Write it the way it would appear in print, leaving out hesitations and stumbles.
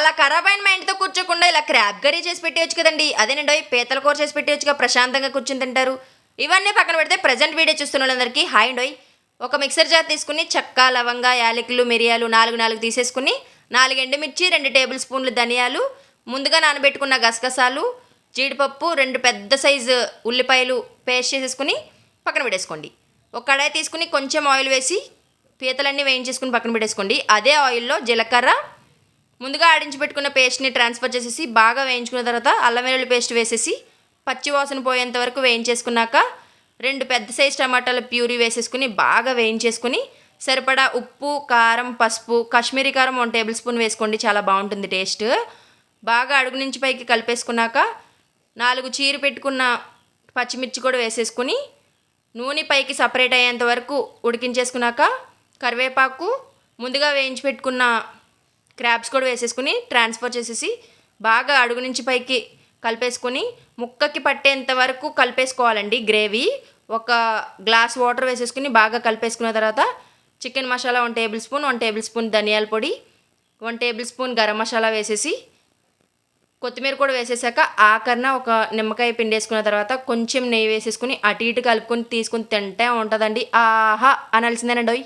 అలా ఖరాబ్ అయిన మైండ్‌తో కూర్చోకుండా ఇలా క్రాబ్ కర్రీ చేసి పెట్టేయొచ్చు కదండీ! అదేనండోయ్ పీతల కూర చేసి పెట్టేయొచ్చుగా ప్రశాంతంగా కూర్చొని తింటారు. ఇవన్నీ పక్కన పెడితే ప్రెజెంట్ వీడియో చూస్తున్నోళ్ళందరికీ హాయ్ అండోయ్. ఒక మిక్సర్ జార్ తీసుకొని చెక్క, లవంగా, యాలకులు, మిరియాలు 4 తీసేసుకొని 4 ఎండుమిర్చి, 2 టేబుల్ స్పూన్లు ధనియాలు, ముందుగా నానబెట్టుకున్న గసగసాలు, జీడిపప్పు, 2 పెద్ద సైజు ఉల్లిపాయలు పేస్ట్ చేసేసుకొని పక్కన పెట్టేసుకోండి. ఒక కడాయి తీసుకొని కొంచెం ఆయిల్ వేసి పీతలన్నీ వేయించేసుకొని పక్కన పెట్టేసుకోండి. అదే ఆయిల్‌లో జీలకర్ర, ముందుగా ఆడించి పెట్టుకున్న పేస్ట్‌ని ట్రాన్స్‌ఫర్ చేసేసి బాగా వేయించుకున్న తర్వాత అల్లం వెల్లుల్లి పేస్ట్ వేసేసి పచ్చి వాసన పోయేంత వరకు వేయించేసుకున్నాక 2 పెద్ద సైజు టమాటాల ప్యూరీ వేసేసుకొని బాగా వేయించేసుకొని సరిపడా ఉప్పు, కారం, పసుపు, కాశ్మీరీ కారం 1 టేబుల్ స్పూన్ వేసుకోండి. చాలా బాగుంటుంది టేస్ట్. బాగా అడుగు నుంచి పైకి కలిపేసుకున్నాక 4 చీరి పెట్టుకున్న పచ్చిమిర్చి కూడా వేసేసుకొని నూనె పైకి సపరేట్ అయ్యేంత వరకు ఉడికించేసుకున్నాక కరివేపాకు, ముందుగా వేయించి పెట్టుకున్న క్రాబ్స్ కూడా వేసేసుకుని ట్రాన్స్ఫర్ చేసేసి బాగా అడుగు నుంచి పైకి కలిపేసుకొని ముక్కకి పట్టేంత వరకు కలిపేసుకోవాలండి గ్రేవీ. ఒక గ్లాస్ వాటర్ వేసేసుకుని బాగా కలిపేసుకున్న తర్వాత chicken masala 1 table spoon, 1 table spoon ధనియాల పొడి, 1 టేబుల్ స్పూన్ గరం మసాలా వేసేసి కొత్తిమీర కూడా వేసేసాక ఆఖరిన ఒక నిమ్మకాయ పిండేసుకున్న తర్వాత కొంచెం నెయ్యి వేసేసుకుని అటు ఇటు కలుపుకొని తీసుకుని తింటే ఉంటుందండి. ఆహా అనాల్సిందేనండోయ్.